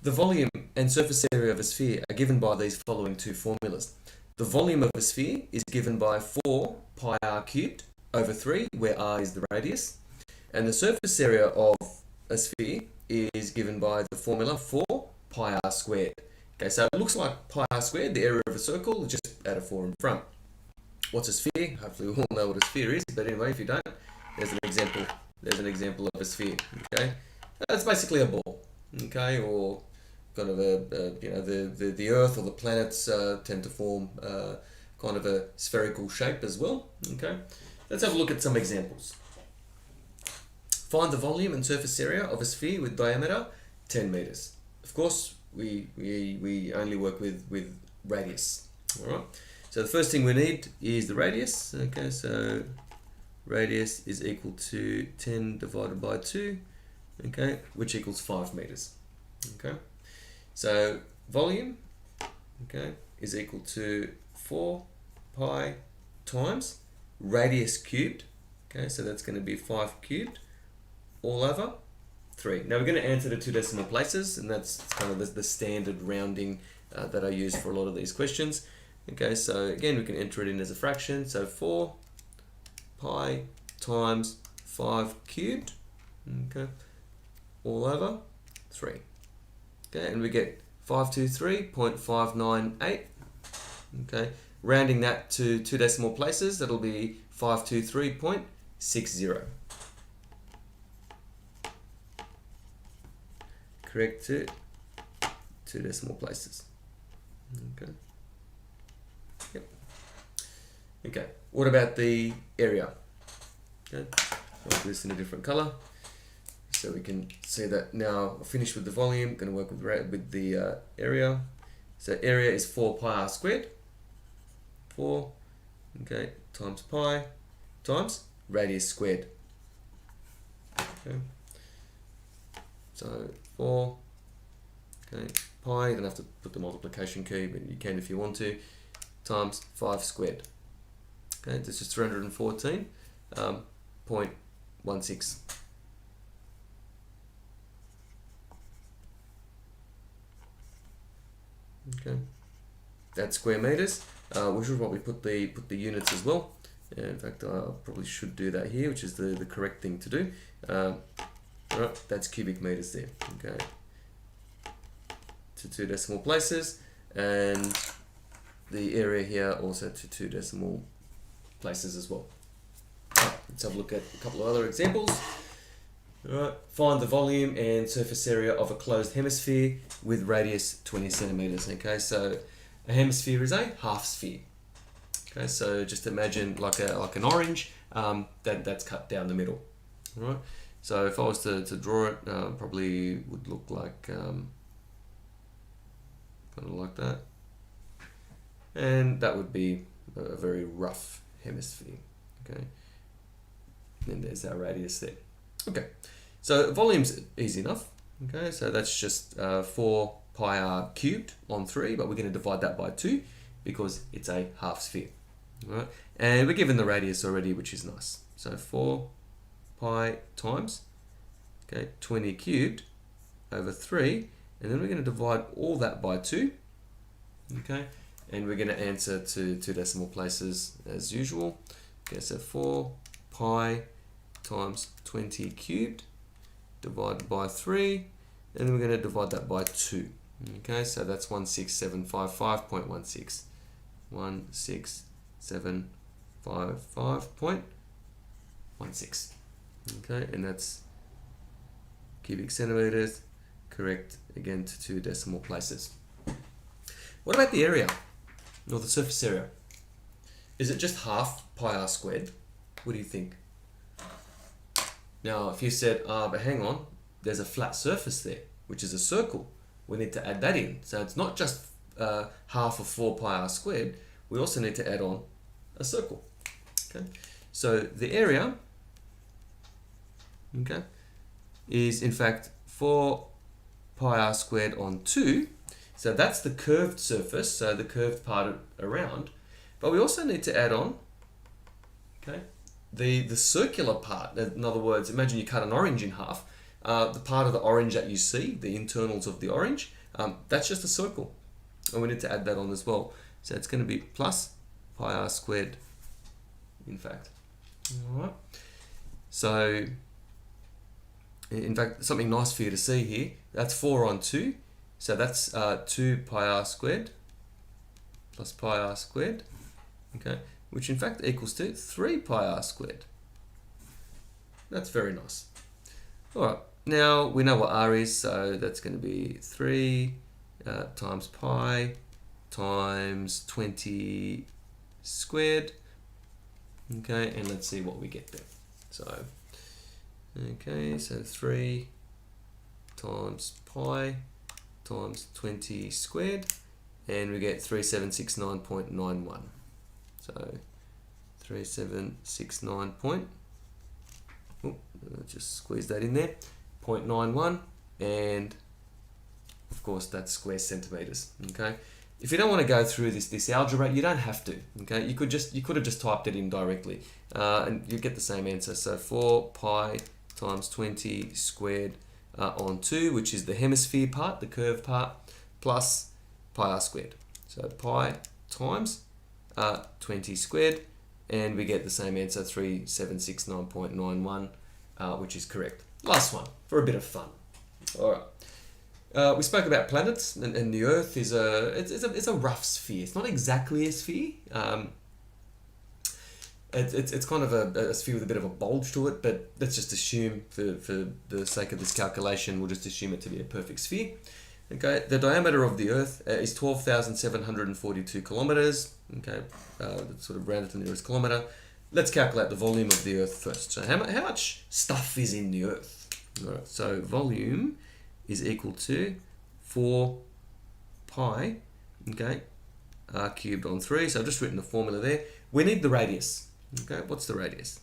The volume and surface area of a sphere are given by these following two formulas. The volume of a sphere is given by 4 pi r cubed over 3, where r is the radius, and the surface area of a sphere is given by the formula 4 pi r squared. Okay, so it looks like pi r squared, the area of a circle, just add a 4 in front. What's a sphere? Hopefully we all know what a sphere is, but anyway, if you don't, there's an example. There's an example of a sphere. Okay, it's basically a ball. Okay, or kind of the Earth or the planets tend to form kind of a spherical shape as well. Okay, let's have a look at some examples. Find the volume and surface area of a sphere with diameter 10 meters. Of course, we only work with radius. All right. So the first thing we need is the radius. Okay, so radius is equal to 10 divided by 2. Okay, which equals 5 meters. Okay, so volume, okay, is equal to 4 pi times radius cubed. Okay, so that's going to be 5 cubed all over 3. Now we're going to answer the 2 decimal places, and that's kind of the standard rounding that I use for a lot of these questions. Okay, so again we can enter it in as a fraction. So 4 pi times 5 cubed, okay, all over 3. Okay, and we get 523.598. Okay, rounding that to 2 decimal places, that'll be 523.60. Correct to 2 decimal places. Okay. Yep. Okay. What about the area? Okay. I'll put this in a different color so we can see that now. I've finished with the volume. Going to work with the area. So area is 4 pi r squared. 4, okay, times pi times radius squared. Okay. So 4, okay, pi, you don't have to put the multiplication key, but you can if you want to, times 5 squared. Okay, this is 314.16. Okay, that's square meters. We should probably put the units as well. In fact, I probably should do that here, which is the correct thing to do. Alright, that's cubic meters there. Okay, to 2 decimal places, and the area here also to 2 decimal places as well. Right, let's have a look at a couple of other examples. Alright, find the volume and surface area of a closed hemisphere with radius 20 centimeters. Okay, so a hemisphere is a half sphere. Okay, so just imagine like an orange that's cut down the middle. All right. So if I was to draw it, probably would look like kind of like that, and that would be a very rough hemisphere. Okay, and there's our radius there. Okay, so volume's easy enough. Okay, so that's just 4 pi r cubed on 3, but we're going to divide that by 2 because it's a half sphere. All right, and we're given the radius already, which is nice. So 4 pi times, okay, 20 cubed over 3, and then we're going to divide all that by 2. Okay, and we're going to answer to 2 decimal places as usual. Okay, so 4 pi times 20 cubed divided by 3, and then we're going to divide that by 2. Okay, so that's 16755.16. 16755.16. Okay, and that's cubic centimeters, correct again to 2 decimal places. What about the area, or the surface area? Is it just half pi r squared? What do you think? Now, if you said, but hang on, there's a flat surface there, which is a circle. We need to add that in. So it's not just half of 4 pi r squared. We also need to add on a circle. Okay, so the area, okay, is in fact 4 pi r squared on 2. So that's the curved surface, so the curved part around. But we also need to add on, okay, the circular part. In other words, imagine you cut an orange in half. the part of the orange that you see, the internals of the orange, that's just a circle. And we need to add that on as well. So it's going to be plus pi r squared, in fact. All right. So, in fact, something nice for you to see here, that's 4 on 2. So that's 2 pi r squared plus pi r squared, okay, which in fact equals to 3 pi r squared. That's very nice. All right, now we know what r is, so that's going to be 3 times pi times 20 squared, okay, and let's see what we get there. So, okay, so 3 times pi times 20 squared, and we get 3769.91. So 3769 point, just squeeze that in there, 0.91, and of course that's square centimeters. Okay, if you don't want to go through this algebra, you don't have to. Okay, you could have just typed it in directly, and you get the same answer. So 4 pi times 20 squared on 2, which is the hemisphere part, the curved part, plus pi r squared. So pi times 20 squared, and we get the same answer, 3769.91, which is correct. Last one, for a bit of fun. All right. We spoke about planets, and the Earth is it's a rough sphere. It's not exactly a sphere. It's kind of a sphere with a bit of a bulge to it, but let's just assume, for the sake of this calculation, we'll just assume it to be a perfect sphere. Okay, the diameter of the Earth is 12,742 kilometers. Okay, that's sort of rounded to the nearest kilometer. Let's calculate the volume of the Earth first. So how much stuff is in the Earth? All right, so volume is equal to 4 pi, okay, r cubed on 3. So I've just written the formula there. We need the radius. Okay, what's the radius?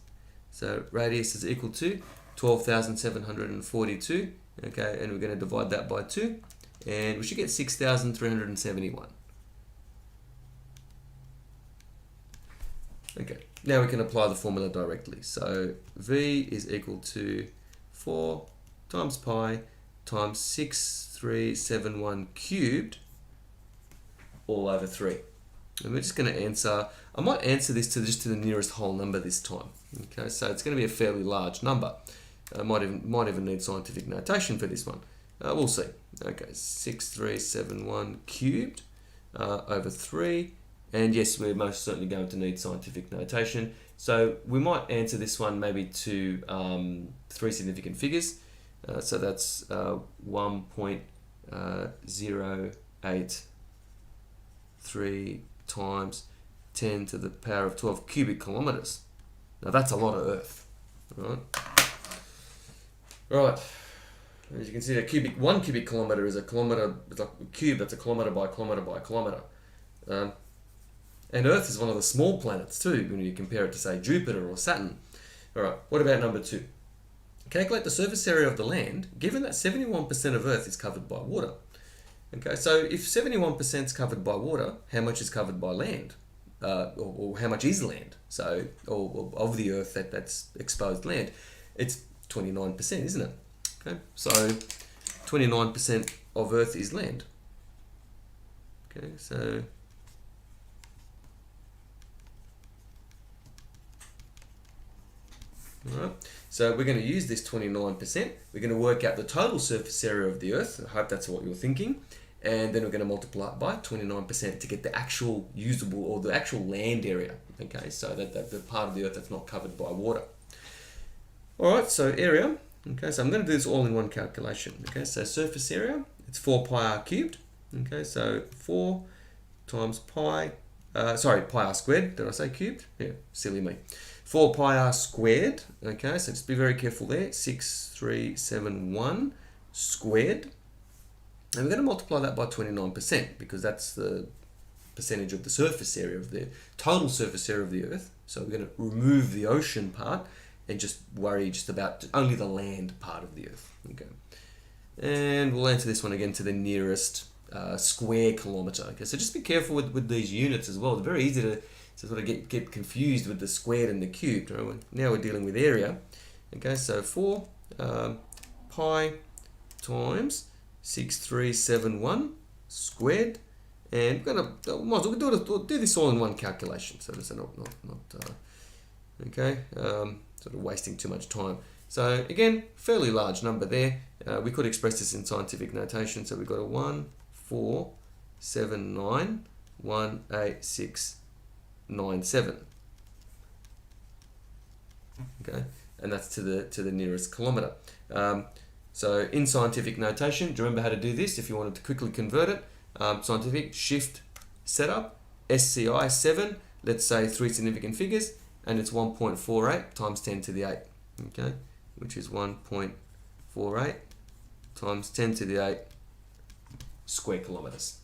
So radius is equal to 12,742. Okay, and we're going to divide that by 2, and we should get 6,371. Okay, now we can apply the formula directly. So V is equal to 4 times pi times 6371 cubed all over 3. And we're just going to answer, I might answer this to the nearest whole number this time. Okay, so it's going to be a fairly large number. I might even need scientific notation for this one. We'll see. Okay, 6371 cubed over 3. And yes, we're most certainly going to need scientific notation. So we might answer this one maybe to 3 significant figures. So that's 1.083 times 10 to the power of 12 cubic kilometers. Now that's a lot of Earth. Right. As you can see, 1 cubic kilometer is a kilometer. It's like a cube. That's a kilometer by kilometer by kilometer. And Earth is one of the small planets too, when you compare it to, say, Jupiter or Saturn. All right, what about number 2? Calculate the surface area of the land, given that 71% of Earth is covered by water. Okay, so if 71% is covered by water, how much is covered by land? Or how much is land? So, or of the Earth that's exposed land? It's 29%, isn't it? Okay, so 29% of Earth is land. Okay, so alright, so we're going to use this 29%. We're going to work out the total surface area of the Earth. I hope that's what you're thinking. And then we're going to multiply it by 29% to get the actual usable, or the actual land area. Okay, so that the part of the Earth that's not covered by water. Alright, so area. Okay, so I'm going to do this all in one calculation. Okay, so surface area, it's 4 pi r cubed. Okay, so 4 times pi, pi r squared. Did I say cubed? Yeah, silly me. 4 pi r squared. Okay, so just be very careful there. 6371 squared. And we're going to multiply that by 29% because that's the percentage of the surface area of the total surface area of the Earth. So we're going to remove the ocean part and just worry just about only the land part of the Earth. Okay, and we'll answer this one again to the nearest square kilometer. Okay, so just be careful with these units as well. They're very easy to sort of get confused with the squared and the cubed. Right? Now we're dealing with area. Okay, so 4 pi times 6371 squared, and we're gonna do this all in one calculation, so this is not okay, sort of wasting too much time. So again, fairly large number there. We could express this in scientific notation, so we've got a 147918697. Okay, and that's to the nearest kilometre. So in scientific notation, do you remember how to do this if you wanted to quickly convert it? Scientific shift setup, SCI 7, let's say 3 significant figures, and it's 1.48 times 10 to the 8, okay, which is 1.48 times 10 to the 8 square kilometres.